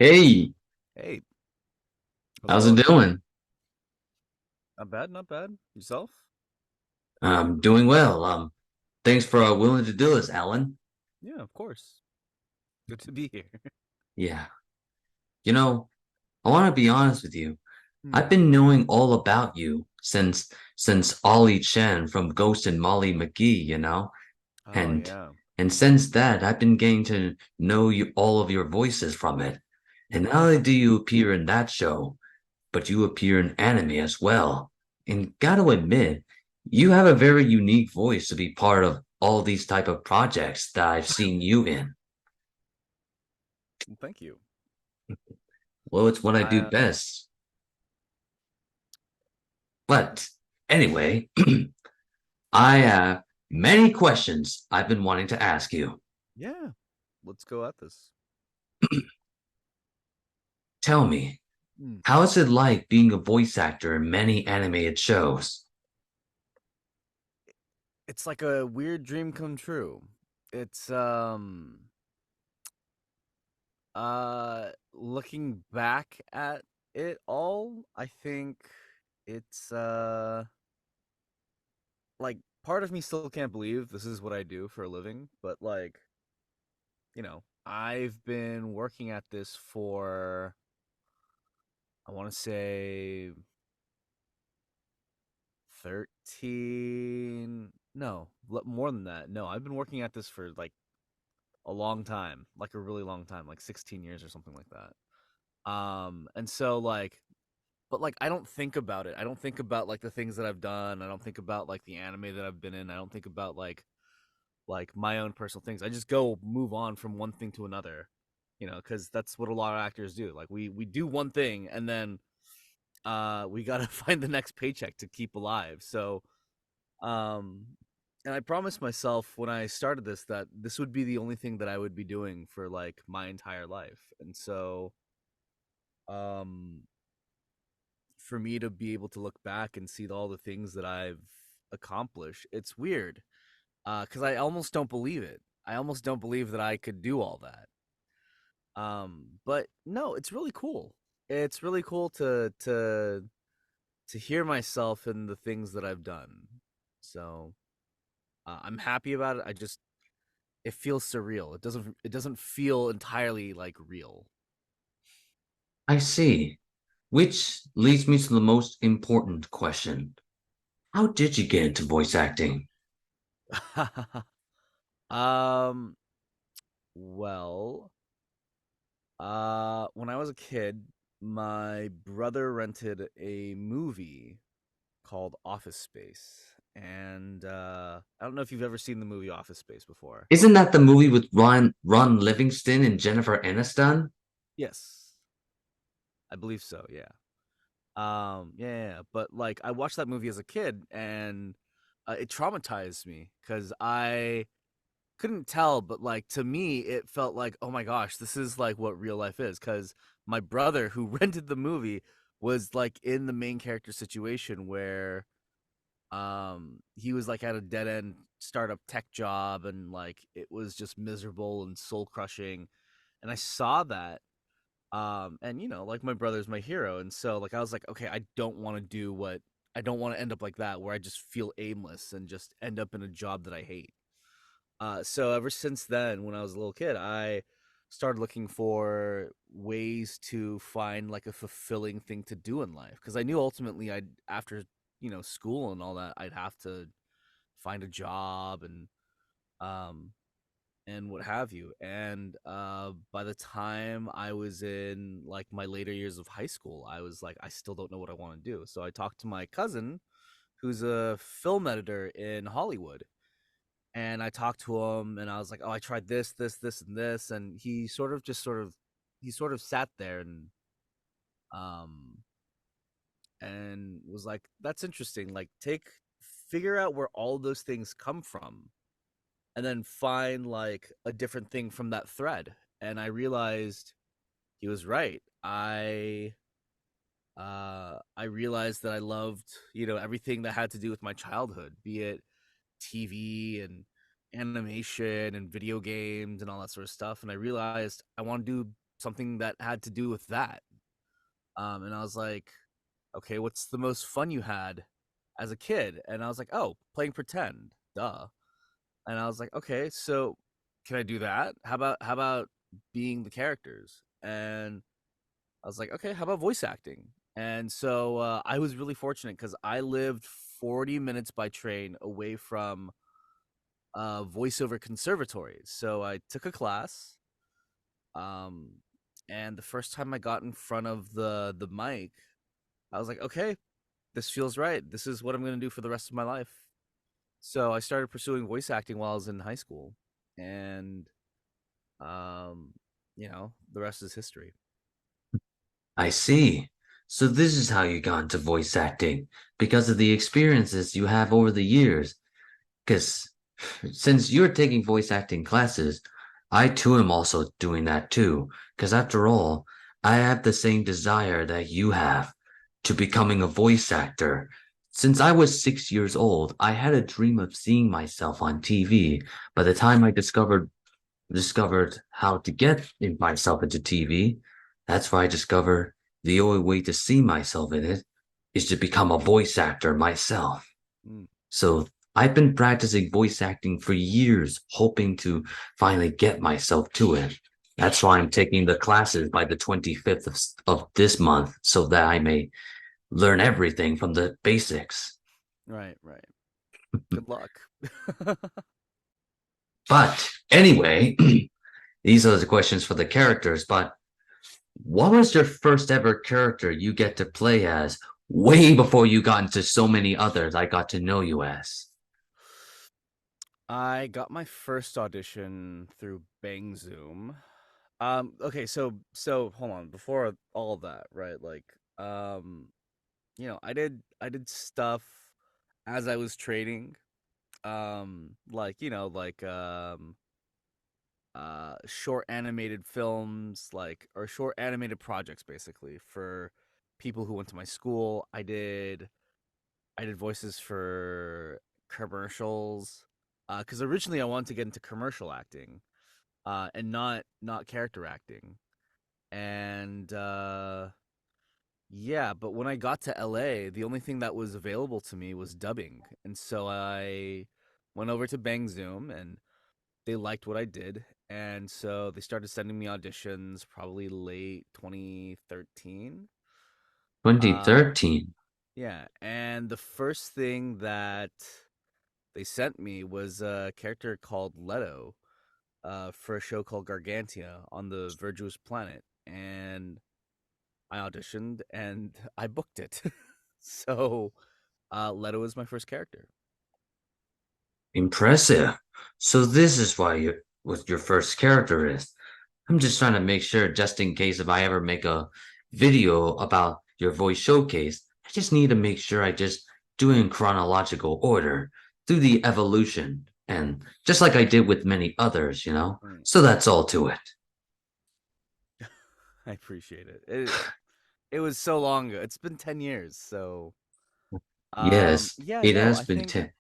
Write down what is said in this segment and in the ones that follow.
Hey, Hey, how's it how's it going? doing? Not bad, not bad. Yourself? I'm doing well. Thanks for willing to do this, Alan. Yeah, of course. Good to be here. Yeah, you know, I want to be honest with you. I've Hmm. been knowing all about you since Ollie Chen from Ghost and Molly McGee, Oh and yeah. and since that, I've been getting to know you all of your voices from it. And not only do you appear in that show, but you appear in anime as well. And gotta admit, you have a very unique voice to be part of all these type of projects that I've seen you in. Well, thank you. Well, it's what I I do best. But anyway, I have many questions I've been wanting to ask you. yeah. Let's go at this. Tell me, Hmm. how is it like being a voice actor in many animated shows? It's like a weird dream come true. It's looking back at it all, I think it's like part of me still can't believe this is what I do for a living, but like, I've been working at this for I want to say 13. No, more than that. No, I've been working at this for like a long time, like a really long time, like 16 years or something like that. And so like, but like, I don't think about it. I don't think about like the things that I've done. I don't think about like the anime that I've been in. I don't think about like my own personal things. I just go move on from one thing to another, because that's what a lot of actors do. Like we do one thing and then we got to find the next paycheck to keep alive. So um and I promised myself when I started this that this would be the only thing that I would be doing for like my entire life. And so um for me to be able to look back and see all the things that I've accomplished, it's weird. Cuz I almost don't believe it. I almost don't believe that I could do all that. But no, it's really cool. It's really cool to hear myself in the things that I've done. So I'm happy about it. I just it feels surreal. It doesn't feel entirely like real. I see. Which leads me to the most important question. How did you get into voice acting? um well, when I was a kid, my brother rented a movie called Office Space. And I don't know if you've ever seen the movie Office Space before. Isn't that the movie with Ron Livingston and Jennifer Aniston? Yes, I believe so. Yeah. Yeah. But like, I watched that movie as a kid, and it traumatized me because I couldn't tell, but like to me, it felt like, oh my gosh, this is like what real life is. Because my brother, who rented the movie, was like in the main character situation where he was like at a dead end startup tech job, and like it was just miserable and soul crushing. And I saw that, and like my brother's my hero, and so like I was like, okay, I don't want to end up like that where I just feel aimless and just end up in a job that I hate. So ever since then, when I was a little kid, I started looking for ways to find like a fulfilling thing to do in life, because I knew ultimately I'd after school and all that, I'd have to find a job um and what have you. And by the time I was in like my later years of high school, I was like, I still don't know what I want to do. So I talked to my cousin, who's a film editor in Hollywood, and I talked to him, and I was like, "Oh, I tried this, and this," and he sort of sat there um and was like, "That's interesting. Like, figure out where all those things come from, and then find like a different thing from that thread." And I realized he was right. I realized that I loved everything that had to do with my childhood, be it TV and animation and video games and all that sort of stuff. And I realized I want to do something that had to do with that. And I was like, okay, what's the most fun you had as a kid? And I was like, oh, playing pretend, duh. And I was like, okay, so can I do that? How about being the characters? And I was like, okay, how about voice acting? And so I was really fortunate because I lived 40 minutes by train away from voiceover conservatories. So I took a class, um, and the first time I got in front of the mic, I was like, okay, this feels right. This is what I'm going to do for the rest of my life. So I started pursuing voice acting while I was in high school, and um, the rest is history. I see. So this is how you got into voice acting, because of the experiences you have over the years. Because since you're taking voice acting classes, I too am also doing that too. Because after all, I have the same desire that you have to becoming a voice actor. Since I was 6 years old, I had a dream of seeing myself on TV. By the time I discovered how to get myself into TV, that's why I discovered the only way to see myself in it is to become a voice actor myself. Mm. So I've been practicing voice acting for years, hoping to finally get myself to it. That's why I'm taking the classes by the 25th of this month so that I may learn everything from the basics. Right, right. Good luck. But anyway, these are the questions for the characters. But what was your first ever character you get to play as way before you got into so many others I got to know you as? I got my first audition through Bang Zoom. Okay, so hold on. Before all of that, right? Like, um, I did stuff as I was training. Like, short animated films, like, or short animated projects basically for people who went to my school. I did voices for commercials. Because originally I wanted to get into commercial acting, and not character acting. And yeah, but when I got to LA, the only thing that was available to me was dubbing. And so I went over to Bang Zoom and they liked what I did. And so they started sending me auditions probably late 2013. Uh 2013. yeah, and the first thing that they sent me was a character called Leto, for a show called Gargantia on the Virtuous Planet. And I auditioned and I booked it. So Leto was my first character. Impressive. So this is why you what your first character is. I'm just trying to make sure, just in case if I ever make a video about your voice showcase, I just need to make sure I just do it in chronological order through the evolution, and just like I did with many others, you know? Mm. So that's all to it. I appreciate it. It was so long ago. It's been 10 years. So Yes, yeah, it no, has I been think 10.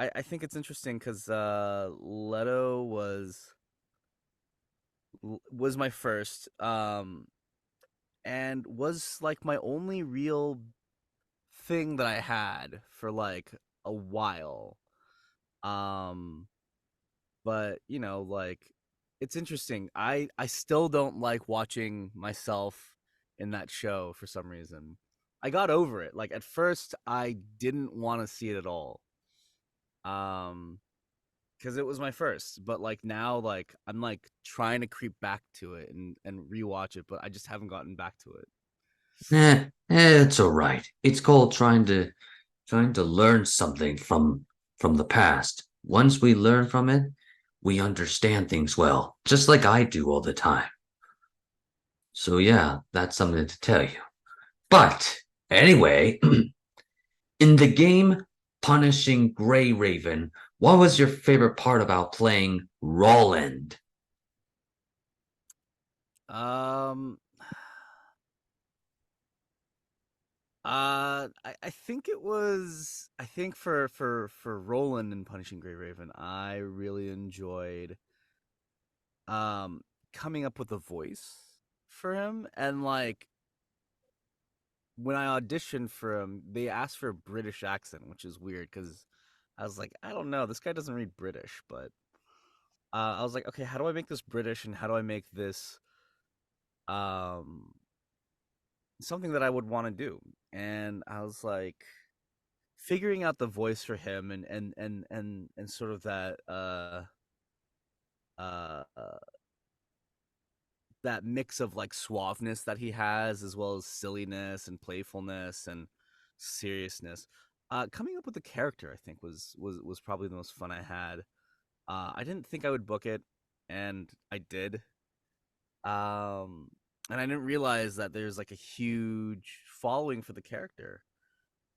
I think it's interesting because Leto was my first, and was like my only real thing that I had for like a while. Um, but like, it's interesting. I still don't like watching myself in that show for some reason. I got over it. Like, at first I didn't want to see it at all. Um, because it was my first, but like now, like, I'm like trying to creep back to it and rewatch it, but I just haven't gotten back to it. It's all right. It's called trying to learn something from the past. Once we learn from it, we understand things well, just like I do all the time. So yeah, that's something to tell you. But anyway, in the game Punishing Gray Raven, what was your favorite part about playing Roland? Um, I think it was, I think for Roland and Punishing Gray Raven, I really enjoyed coming up with a voice for him. And like when I auditioned for him, they asked for a British accent, which is weird because I was like, I don't know, this guy doesn't read British, but I was like, okay, how do I make this British and how do I make this um something that I would want to do? And I was like figuring out the voice for him and sort of uh, uh that mix of like suaveness that he has as well as silliness and playfulness and seriousness. Coming up with the character I think was probably the most fun I had. I didn't think I would book it, and I did. Um, and I didn't realize that there's like a huge following for the character.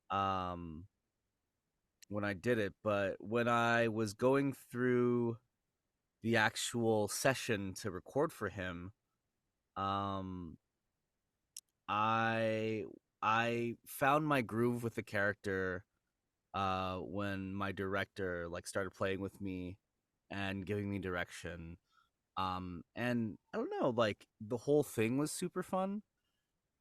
Um, when I did it, but when I was going through the actual session to record for him, um, I I found my groove with the character when my director like started playing with me and giving me direction. And I don't know, like the whole thing was super fun.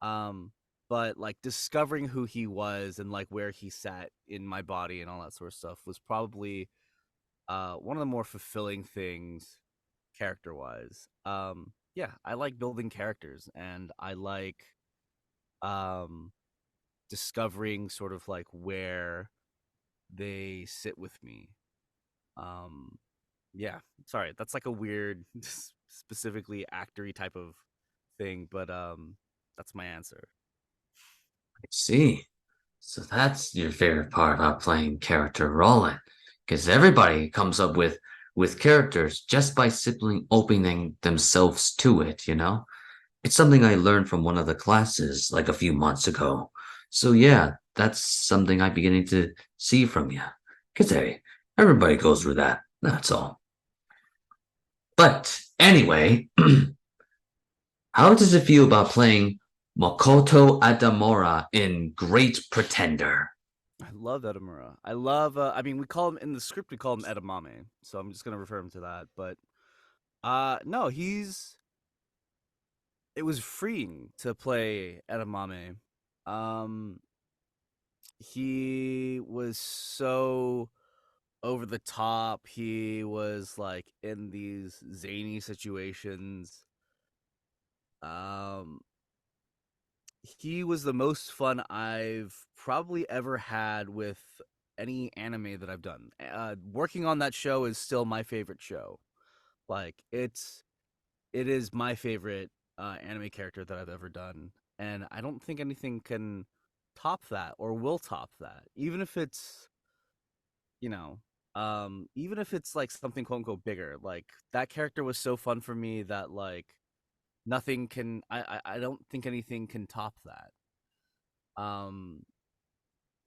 Um, but like discovering who he was and like where he sat in my body and all that sort of stuff was probably one of the more fulfilling things character wise. Yeah, I like building characters and I like um discovering sort of like where they sit with me. Um, yeah, sorry, that's like a weird, specifically actory type of thing, but that's my answer. I see. So that's your favorite part about playing character rolling, because everybody comes up with characters just by simply opening themselves to it, you know? It's something I learned from one of the classes like a few months ago. So yeah, that's something I'm beginning to see from you. Because hey, everybody goes through that. That's all. But anyway, how does it feel about playing Makoto Adamora in Great Pretender? I love Edamura. I love. I mean, we call him in the script. We call him Edamame, so I'm just gonna refer him to that. But no, he's. It was freeing to play Edamame. Um, he was so over the top. He was like in these zany situations. Um, he was the most fun I've probably ever had with any anime that I've done. Working on that show is still my favorite show. Like it is my favorite anime character that I've ever done, and I don't think anything can top that or will top that. Even if it's you know, even if it's like something quote unquote bigger. Like that character was so fun for me that like nothing can. I don't think anything can top that. Um,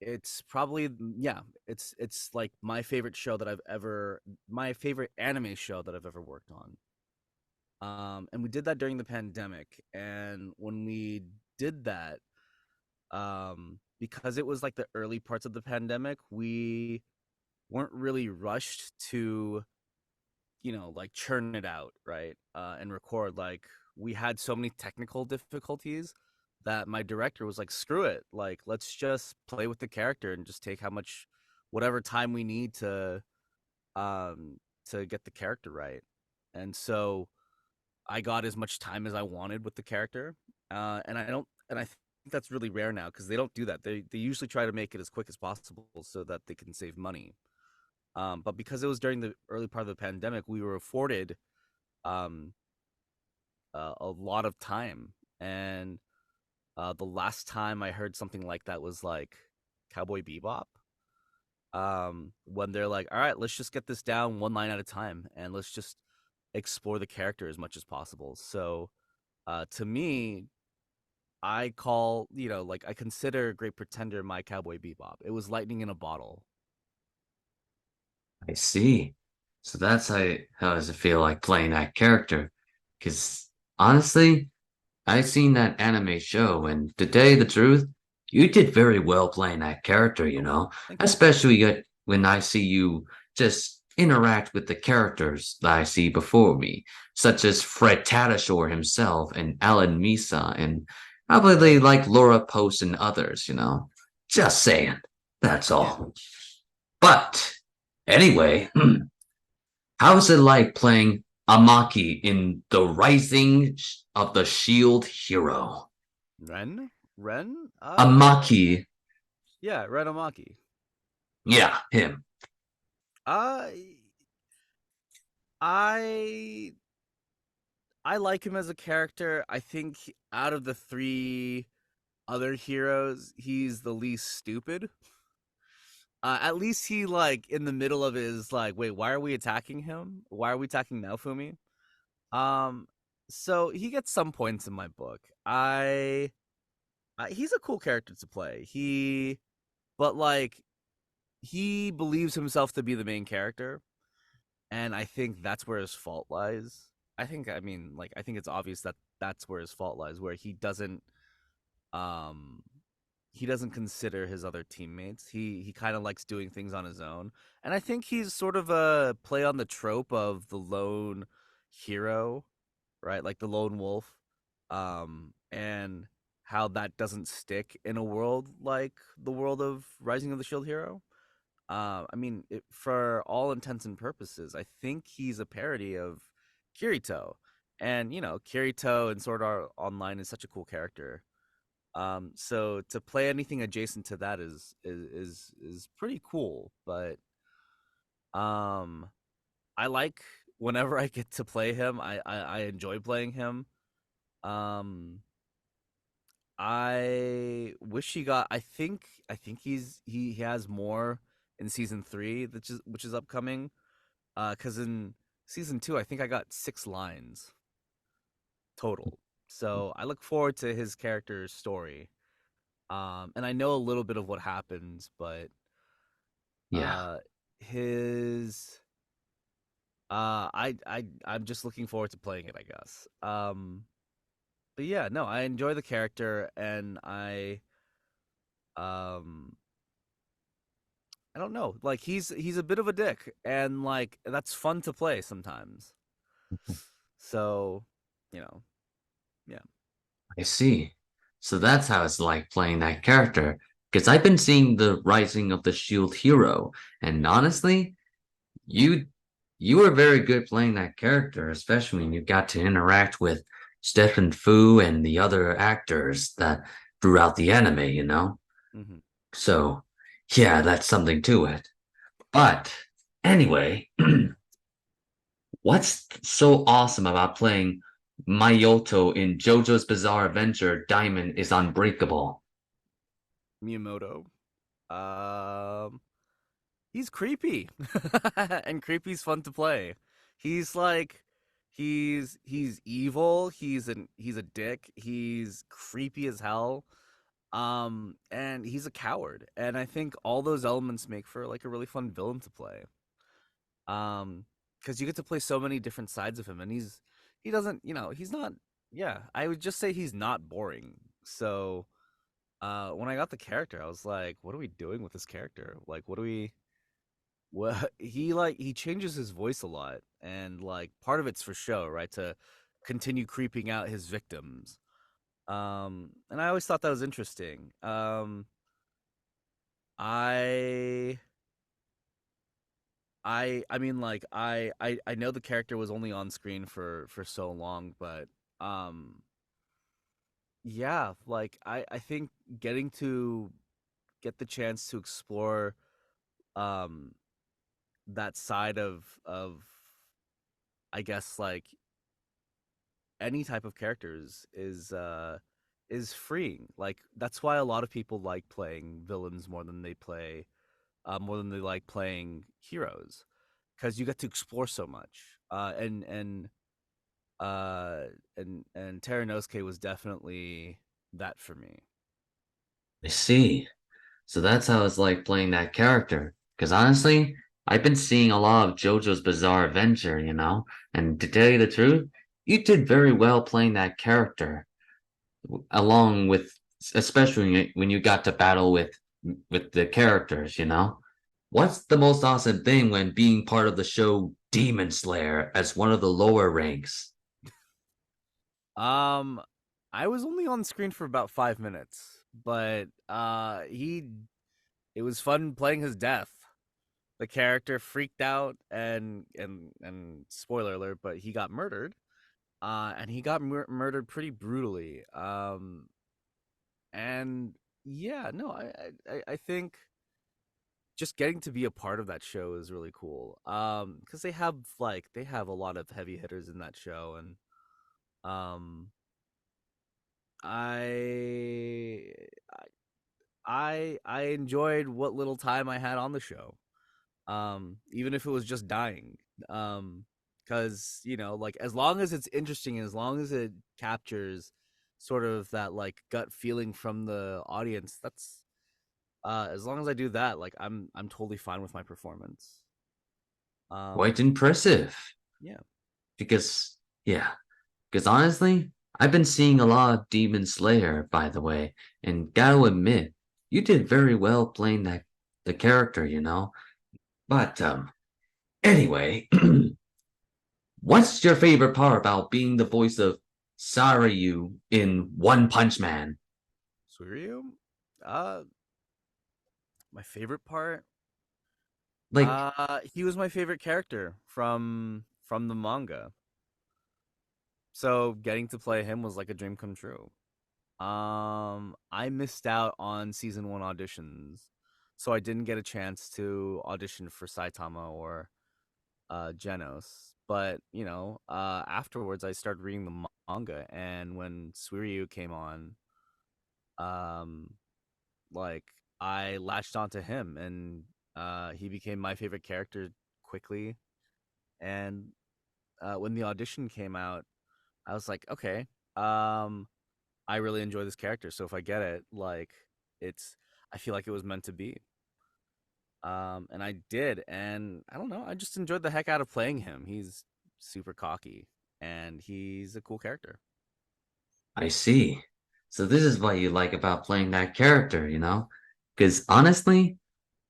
it's probably yeah, it's like my favorite anime show that I've ever worked on. And we did that during the pandemic, and when we did that, because it was like the early parts of the pandemic, we weren't really rushed to like churn it out, right? And record. Like we had so many technical difficulties that my director was like, screw it. Like, let's just play with the character and just take whatever time we need um, to get the character right. And so I got as much time as I wanted with the character. And I think that's really rare now because they don't do that. They usually try to make it as quick as possible so that they can save money. But because it was during the early part of the pandemic, we were afforded um, a lot of time. And the last time I heard something like that was like Cowboy Bebop. When they're like, all right, let's just get this down one line at a time and let's just explore the character as much as possible. So to me, like I consider Great Pretender my Cowboy Bebop. It was lightning in a bottle. I see. So that's how does it feel like playing that character? Because honestly, I've seen that anime show, and to tell you the truth, you did very well playing that character, you Oh, know, thank you. especially when I see you just interact with the characters that I see before me, such as Fred Tatasciore himself and Alan Misa and probably Right. like Laura Post and others, you know. Just saying. That's Yeah. all. But anyway, how's it like playing Amaki in The Rising of the Shield Hero? Ren? Ren? Amaki, Yeah, Ren Amaki. yeah, him. Uh I I like him as a character. I think out of the three other heroes, he's the least stupid. At least he like in the middle of his like, wait, why are we attacking him? Why are we attacking Naofumi? Um, so he gets some points in my book. He's a cool character to play. But like he believes himself to be the main character, and I think that's where his fault lies. I mean, like I think it's obvious that that's where his fault lies, where um he doesn't consider his other teammates. He kind of likes doing things on his own. And I think he's sort of a play on the trope of the lone hero, right? Like the lone wolf. And how that doesn't stick in a world like the world of Rising of the Shield Hero. I mean, for all intents and purposes, I think he's a parody of Kirito. And, Kirito in Sword Art Online is such a cool character. So to play anything adjacent to that is pretty cool. But um, I like whenever I get to play him. I enjoy playing him. Um, I wish he got. I think he has more in season 3, which is upcoming. Because in season 2, I think I got 6 lines total. So I look forward to his character's story. And I know a little bit of what happens, but Yeah, uh, his I'm just looking forward to playing it, I guess. But yeah, no, I enjoy the character, and um I don't know, like he's a bit of a dick, and like that's fun to play sometimes. So, you know, yeah. I see. So that's how it's like playing that character. Because I've been seeing The Rising of the Shield Hero, and honestly, you you were very good playing that character, especially when you got to interact with Stefan Fu and the other actors that throughout the anime, you know? Hmm. So, yeah, that's something to it. But anyway, what's so awesome about playing Mayoto in JoJo's Bizarre Adventure Diamond is Unbreakable? Miyamoto. Um, he's creepy, and creepy's fun to play. He's like, he's evil. He's a dick. He's creepy as hell. And he's a coward. And I think all those elements make for like a really fun villain to play. Um, because you get to play so many different sides of him, and he doesn't, he's not. Yeah, I would just say he's not boring. So, when I got the character, I was like, what are we doing with this character? Like, what do we? Well, he changes his voice a lot, and like part of it's for show, right? To continue creeping out his victims. And I always thought that was interesting. I I mean like I know the character was only on screen for so long, but um yeah, like I think getting to get the chance to explore um that side of I guess like any type of characters is freeing. Like that's why a lot of people like playing villains more than they like playing heroes, because you get to explore so much. Uh and Teranosuke was definitely that for me. I see. So that's how it's like playing that character. Because honestly, I've been seeing a lot of JoJo's Bizarre Adventure, you know? And to tell you the truth, you did very well playing that character, along with, especially when you got to battle with the characters, you know? What's the most awesome thing when being part of the show Demon Slayer as one of the lower ranks? Um, I was only on screen for about 5 minutes, but he it was fun playing his death. The character freaked out and spoiler alert, but he got murdered. And he got murdered pretty brutally. And yeah, no, I think just getting to be a part of that show is really cool. Because they have a lot of heavy hitters in that show, and um, I I enjoyed what little time I had on the show. Even if it was just dying. Because like as long as it's interesting, as long as it captures sort of that like gut feeling from the audience, that's as long as I do that, like I'm totally fine with my performance. Quite Um, impressive. yeah. Because, yeah, because honestly, I've been seeing a lot of Demon Slayer, by the way, and gotta admit, you did very well playing the character, you know? But anyway, what's your favorite part about being the voice of Saryu in One Punch Man? Suiryu? Uh, my favorite part. Like, He was my favorite character from the manga. So getting to play him was like a dream come true. I missed out on season one auditions, so I didn't get a chance to audition for Saitama or Genos. But afterwards I started reading the manga, and when Suiryu came on, um, like I latched onto him, and he became my favorite character quickly. And when the audition came out, I was like, okay, um, I really enjoy this character. So if I get it, like it's I feel like it was meant to be. And I did, and I don't know, I just enjoyed the heck out of playing him. He's super cocky and he's a cool character. I see. So this is what you like about playing that character, you know? Because honestly,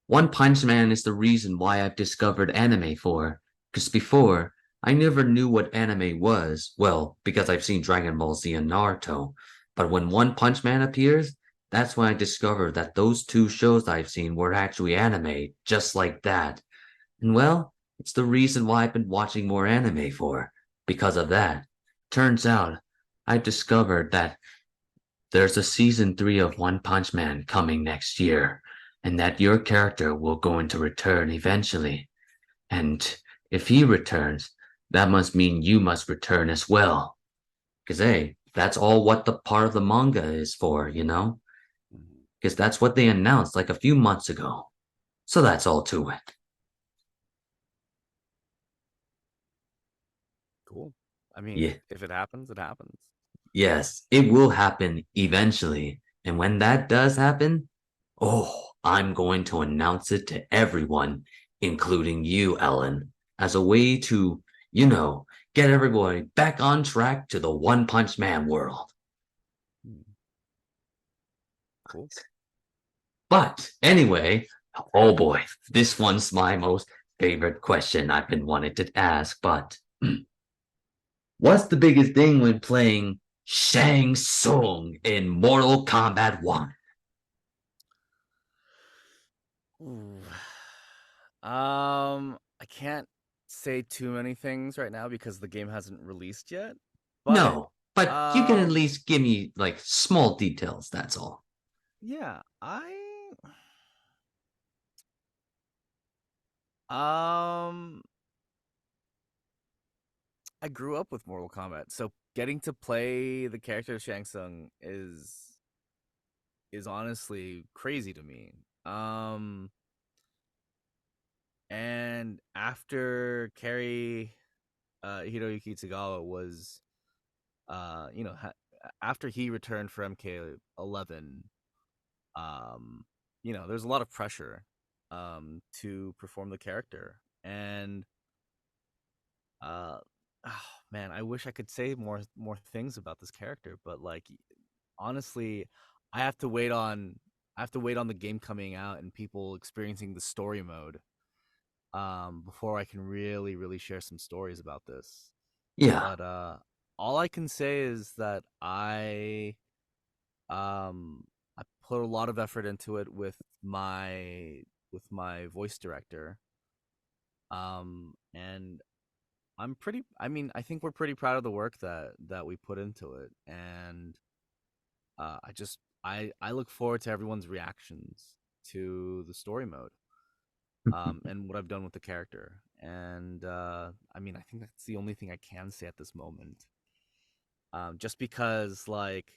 One Punch Man is the reason why I've discovered anime for. Because before, I never knew what anime was. Well, because I've seen Dragon Ball Z and Naruto. But when One Punch Man appears, that's when I discovered that those two shows I've seen were actually anime, just like that. And well, it's the reason why I've been watching more anime for. Because of that. Turns out, I've discovered that there's a season 3 of One Punch Man coming next year, and that your character will going to return eventually. And if he returns, that must mean you must return as well. Because, hey, that's all what the part of the manga is for, you know? Mhm. Because that's what they announced like a few months ago. So that's all to it. Cool. I mean, Yeah, if it happens, it happens. yes, it will happen eventually. And when that does happen, oh, I'm going to announce it to everyone, including you, Ellen, as a way to, you know, get everybody back on track to the One Punch Man world. Hmm. Cool. But anyway, oh boy, this one's my most favorite question I've been wanting to ask. But what's the biggest thing when playing Shang Tsung in Mortal Kombat 1? Ooh. I can't say too many things right now because the game hasn't released yet. But No, but you can at um, least give me like small details, that's all. yeah, um I grew up with Mortal Kombat, so getting to play the character of Shang Tsung is honestly crazy to me. Um, and after Kerry Hiroyuki Tagawa was after he returned for MK11, um, there's a lot of pressure to perform the character, and uh oh, man, I wish I could say more things about this character, but like honestly, I have to wait on I have to wait on the game coming out and people experiencing the story mode before I can really share some stories about this. Yeah, But all I can say is that um I put a lot of effort into it with my voice director. And I mean, I think we're pretty proud of the work that we put into it. And I just I look forward to everyone's reactions to the story mode, and what I've done with the character. And I mean, I think that's the only thing I can say at this moment. Just because, like,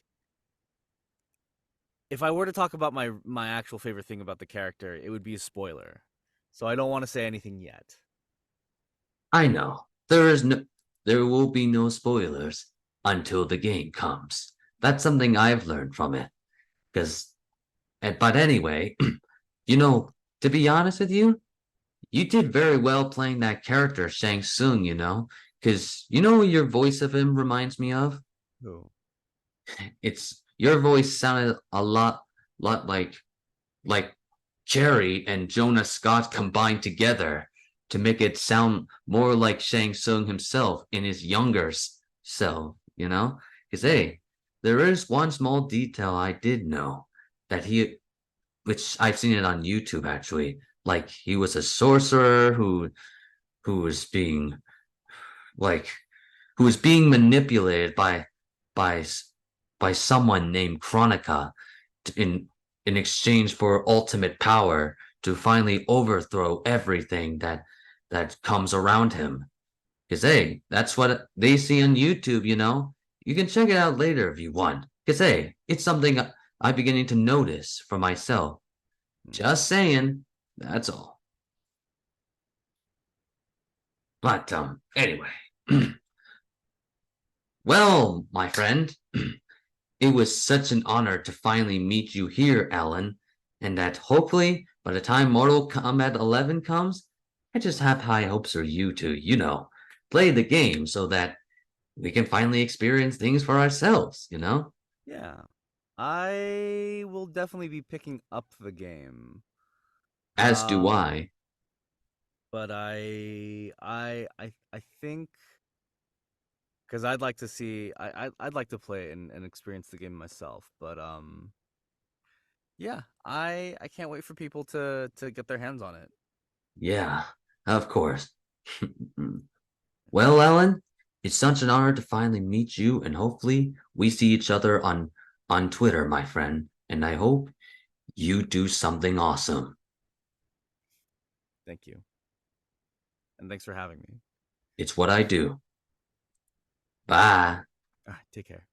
if I were to talk about my actual favorite thing about the character, it would be a spoiler. So I don't want to say anything yet. I know. There will be no spoilers until the game comes. That's something I've learned from it. Because, but anyway, you know, to be honest with you, you did very well playing that character, Shang Tsung, you know? Because you know what your voice of him reminds me of? Oh. It's your voice sounded a lot like Cherry and Jonah Scott combined together to make it sound more like Shang Tsung himself in his younger self, you know? Because, hey, there is one small detail I did know that which I've seen it on YouTube actually, like he was a sorcerer who was being like who was being manipulated by by someone named Chronica in in exchange for ultimate power to finally overthrow everything that comes around him. Because hey, that's what they see on YouTube, you know. You can check it out later if you want. Because hey, it's something I'm beginning to notice for myself. Hmm. Just saying, that's all. But anyway, well, my friend, it was such an honor to finally meet you here, Alan, and that hopefully by the time Mortal Kombat 11 comes, I just have high hopes for you to, play the game so that we can finally experience things for ourselves, you know? Yeah. I will definitely be picking up the game. As do Um, I. but I think because I'd like to see I'd like to play it and experience the game myself. But yeah, I can't wait for people to get their hands on it. Yeah, of course. Well, Alan, it's such an honor to finally meet you, and hopefully we see each other on Twitter, my friend. And I hope you do something awesome. Thank you, and thanks for having me. It's what I do. Bye. All right, take care.